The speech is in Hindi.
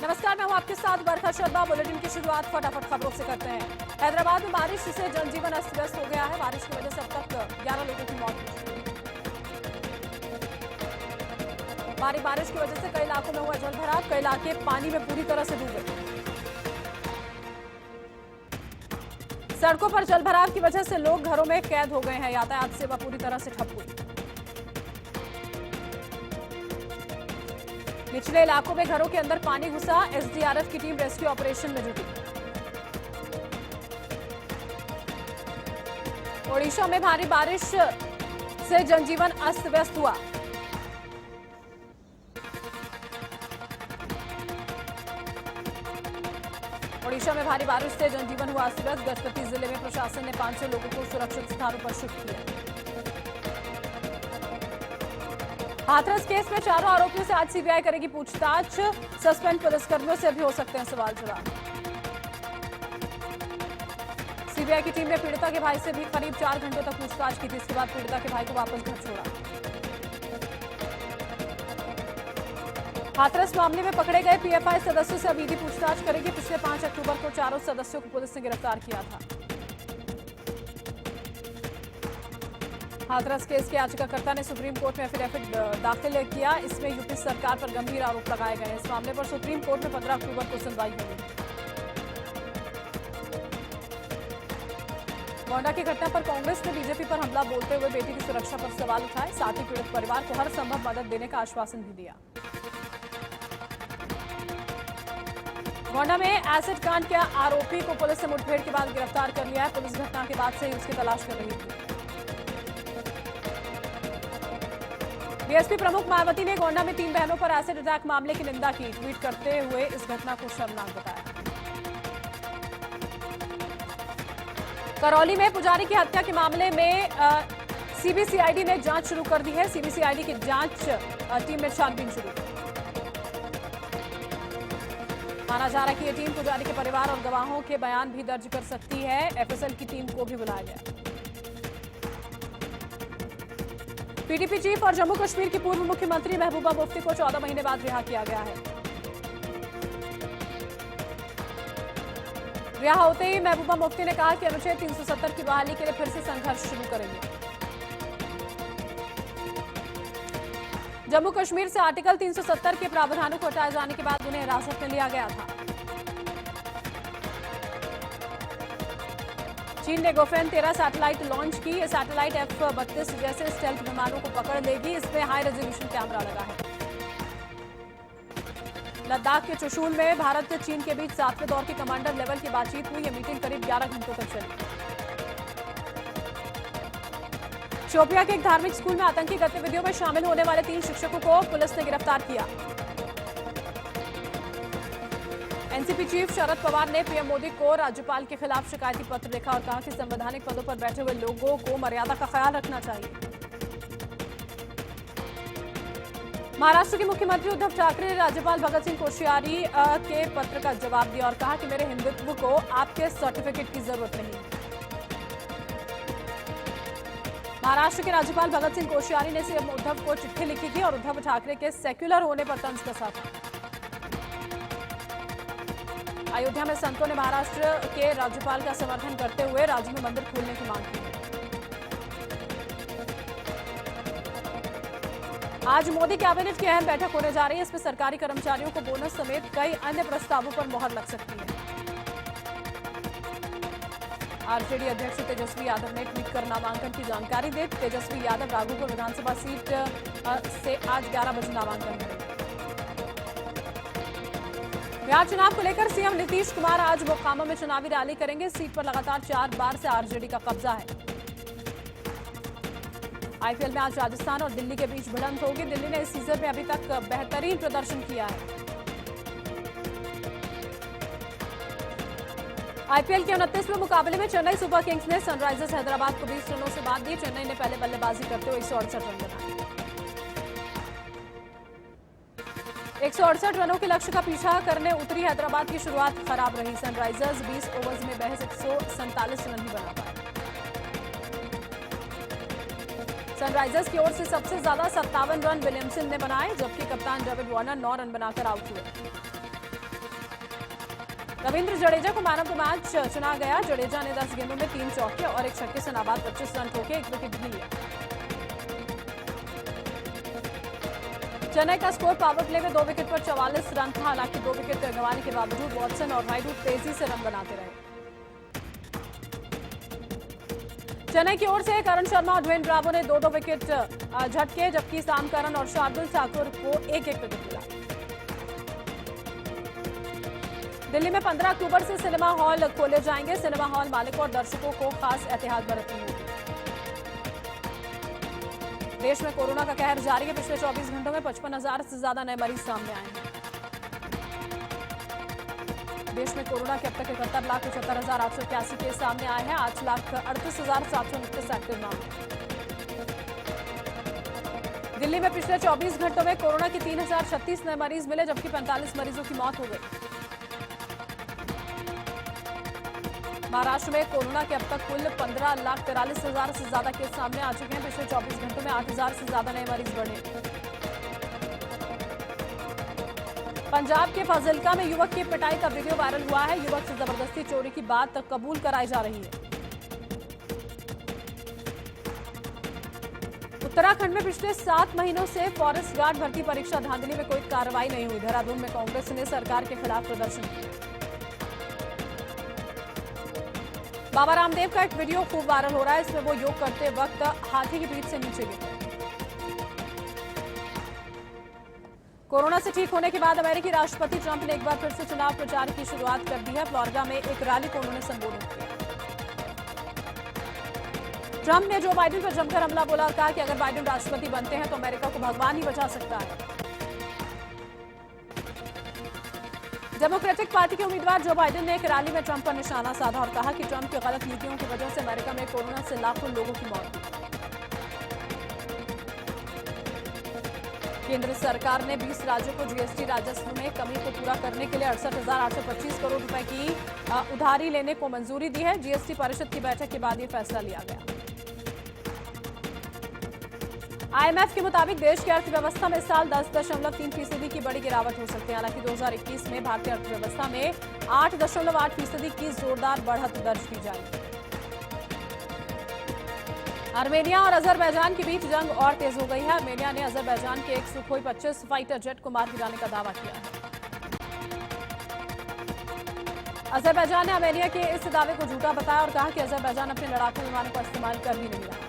नमस्कार, मैं हूं आपके साथ बरखा शर्मा। बुलेटिन की शुरुआत फटाफट खबरों से करते हैं। हैदराबाद में बारिश से जनजीवन अस्त व्यस्त हो गया है। बारिश की वजह से अब तक 11 लोगों की मौत हो चुकी है। भारी बारिश की वजह से कई इलाकों में हुआ जलभराव। कई इलाके पानी में पूरी तरह से डूबे। सड़कों पर जलभराव की वजह से लोग घरों में कैद हो गए हैं। यातायात सेवा पूरी तरह से ठप हुई। निचले इलाकों में घरों के अंदर पानी घुसा। एसडीआरएफ की टीम रेस्क्यू ऑपरेशन में जुटी। ओडिशा में भारी बारिश से जनजीवन अस्त व्यस्त हुआ। ओडिशा में भारी बारिश से जनजीवन हुआ अस्त व्यस्त। गजपति जिले में प्रशासन ने 500 लोगों को सुरक्षित स्थानों पर शिफ्ट किया। हाथरस केस में चारों आरोपियों से आज सीबीआई करेगी पूछताछ। सस्पेंड पुलिसकर्मियों से भी हो सकते हैं सवाल जवाब। सीबीआई की टीम ने पीड़िता के भाई से भी करीब 4 घंटों तक पूछताछ की थी। इसके बाद पीड़िता के भाई को वापस घर छोड़ा। हाथरस मामले में पकड़े गए पीएफआई सदस्यों से अब ईडी पूछताछ करेगी। पिछले 5 अक्टूबर को चारों सदस्यों को पुलिस ने गिरफ्तार किया था। हाथरस केस के याचिकाकर्ता ने सुप्रीम कोर्ट में एफिडेविट दाखिल किया। इसमें यूपी सरकार पर गंभीर आरोप लगाए गए। इस मामले पर सुप्रीम कोर्ट में 15 अक्टूबर को सुनवाई होगी। गोंडा की घटना पर कांग्रेस ने बीजेपी पर हमला बोलते हुए बेटी की सुरक्षा पर सवाल उठाए। साथ ही पीड़ित परिवार को हर संभव मदद देने का आश्वासन भी दिया। गोंडा में एसिड कांड के आरोपी को पुलिस ने मुठभेड़ के बाद गिरफ्तार कर लिया है। पुलिस घटना के बाद से ही उसकी तलाश कर रही थी। बीएसपी प्रमुख मायावती ने गोंडा में 3 बहनों पर एसिड अटैक मामले की निंदा की। ट्वीट करते हुए इस घटना को शर्मनाक बताया। करौली में पुजारी की हत्या के मामले में सीबीसीआईडी ने जांच शुरू कर दी है। सीबीसीआईडी की जांच टीम ने छानबीन शुरू की। माना जा रहा है कि ये टीम पुजारी के परिवार और गवाहों के बयान भी दर्ज कर सकती है। एफएसएल की टीम को भी बुलाया गया। पीडीपी चीफ और जम्मू कश्मीर की पूर्व मुख्यमंत्री महबूबा मुफ्ती को 14 महीने बाद रिहा किया गया है। रिहा होते ही महबूबा मुफ्ती ने कहा कि अनुच्छेद 370 की बहाली के लिए फिर से संघर्ष शुरू करेंगे। जम्मू कश्मीर से आर्टिकल 370 के प्रावधानों को हटाए जाने के बाद उन्हें हिरासत में लिया गया था। चीन ने गोफेन 13 सैटेलाइट लॉन्च की। ये सैटेलाइट F-32 जैसे स्टेल्थ विमानों को पकड़ लेगी। इसमें हाई रेजोल्यूशन कैमरा लगा है। लद्दाख के चुशूल में भारत और चीन के बीच 7वें दौर की कमांडर लेवल की बातचीत हुई। ये मीटिंग करीब 11 घंटों तक चली। शोपिया के एक धार्मिक स्कूल में आतंकी गतिविधियों में शामिल होने वाले 3 शिक्षकों को पुलिस ने गिरफ्तार किया। एनसीपी चीफ शरद पवार ने पीएम मोदी को राज्यपाल के खिलाफ शिकायती पत्र लिखा और कहा कि संवैधानिक पदों पर बैठे हुए लोगों को मर्यादा का ख्याल रखना चाहिए। महाराष्ट्र के मुख्यमंत्री उद्धव ठाकरे ने राज्यपाल भगत सिंह कोश्यारी के पत्र का जवाब दिया और कहा कि मेरे हिंदुत्व को आपके सर्टिफिकेट की जरूरत नहीं। महाराष्ट्र के राज्यपाल भगत सिंह कोश्यारी ने सीएम उद्धव को चिट्ठी लिखी थी और उद्धव ठाकरे के सेक्युलर होने पर तंज कसा था। अयोध्या में संतों ने महाराष्ट्र के राज्यपाल का समर्थन करते हुए राज्य में मंदिर खोलने की मांग की। आज मोदी कैबिनेट की अहम बैठक होने जा रही है। इसमें सरकारी कर्मचारियों को बोनस समेत कई अन्य प्रस्तावों पर मोहर लग सकती है। आरजेडी अध्यक्ष तेजस्वी यादव ने ट्वीट कर नामांकन की जानकारी दी। तेजस्वी यादव राघोपुर विधानसभा सीट से आज 11 बजे नामांकन करेंगे। बिहार चुनाव को लेकर सीएम नीतीश कुमार आज मोकामा में चुनावी रैली करेंगे। सीट पर लगातार 4 बार से आरजेडी का कब्जा है। आईपीएल में आज राजस्थान और दिल्ली के बीच भिड़ंत होगी। दिल्ली ने इस सीजन में अभी तक बेहतरीन प्रदर्शन किया है। आईपीएल के 29वें मुकाबले में चेन्नई सुपर किंग्स ने सनराइजर्स हैदराबाद को 20 रनों से मात दी। चेन्नई ने पहले बल्लेबाजी करते हुए 168 रन बनाए। 168 रनों के लक्ष्य का पीछा करने उतरी हैदराबाद की शुरुआत खराब रही। सनराइजर्स 20 ओवर्स में महज 147 रन ही बना पाए। सनराइजर्स की ओर से सबसे ज्यादा 57 रन विलियमसन ने बनाए, जबकि कप्तान डेविड वार्नर 9 रन बनाकर आउट हुए। रविंद्र जडेजा को मैन ऑफ द मैच चुना गया। जडेजा ने 10 गेंदों में 3 चौके और 1 छक्के से नाबाद 25 रन ठोके, 1 विकेट भी लिया। चेन्नई का स्कोर पावर प्ले में 2 विकेट पर 44 रन था। हालांकि 2 विकेट गंवाने के बावजूद वॉटसन और नायडू तेजी से रन बनाते रहे। चेन्नई की ओर से करण शर्मा और ड्वेन ब्रावो ने 2-2 विकेट झटके, जबकि साम करन और शार्दुल ठाकुर को 1-1 विकेट मिला। दिल्ली में 15 अक्टूबर से सिनेमा हॉल खोले जाएंगे। सिनेमा हॉल मालिकों और दर्शकों को खास एहतियात बरतनी होगी। देश में कोरोना का कहर जारी है। पिछले 24 घंटों में 55,000 से ज्यादा नए मरीज सामने आए हैं। देश में कोरोना के अब तक 71,75,881 केस सामने आए हैं। 8,38,729 एक्टिव मामले। दिल्ली में पिछले 24 घंटों में कोरोना के 3,036 नए मरीज मिले, जबकि 45 मरीजों की मौत हो गई। महाराष्ट्र में कोरोना के अब तक कुल 15,43,000 से ज्यादा केस सामने आ चुके हैं। पिछले 24 घंटों में 8,000 से ज्यादा नए मरीज बढ़े। पंजाब के फाजिल्का में युवक की पिटाई का वीडियो वायरल हुआ है। युवक से जबरदस्ती चोरी की बात कबूल कराई जा रही है। उत्तराखंड में पिछले 7 महीनों से फॉरेस्ट गार्ड भर्ती परीक्षा धांधली में कोई कार्रवाई नहीं हुई। देहरादून में कांग्रेस ने सरकार के खिलाफ प्रदर्शन किया। बाबा रामदेव का एक वीडियो खूब वायरल हो रहा है। इसमें वो योग करते वक्त हाथी की पीठ से नीचे गिरे। कोरोना से ठीक होने के बाद अमेरिकी राष्ट्रपति ट्रंप ने एक बार फिर से चुनाव प्रचार की शुरुआत कर दी है। फ्लोरिडा में एक रैली को उन्होंने संबोधित किया। ट्रंप ने जो बाइडेन पर जमकर हमला बोला और कहा कि अगर बाइडेन राष्ट्रपति बनते हैं तो अमेरिका को भगवान ही बचा सकता है। डेमोक्रेटिक पार्टी के उम्मीदवार जो बाइडेन ने एक रैली में ट्रंप पर निशाना साधा और कहा कि ट्रंप की गलत नीतियों की वजह से अमेरिका में कोरोना से लाखों लोगों की मौत हुई। केंद्र सरकार ने 20 राज्यों को जीएसटी राजस्व में कमी को पूरा करने के लिए 68,825 करोड़ रुपए की उधारी लेने को मंजूरी दी है। जीएसटी परिषद की बैठक के बाद यह फैसला लिया गया। आईएमएफ के मुताबिक देश की अर्थव्यवस्था में इस साल 10.3% की बड़ी गिरावट हो सकती है। हालांकि 2021 में भारतीय अर्थव्यवस्था में 8.8% की जोरदार बढ़त दर्ज की जाएगी। आर्मेनिया और अजरबैजान के बीच जंग और तेज हो गई है। आर्मेनिया ने अजरबैजान के एक सुखोई 25 फाइटर जेट को मार गिराने का दावा किया है। अजरबैजान ने आर्मेनिया के इस दावे को झूठा बताया और कहा कि अजरबैजान अपने लड़ाकू विमानों का इस्तेमाल कर ही नहीं रहा।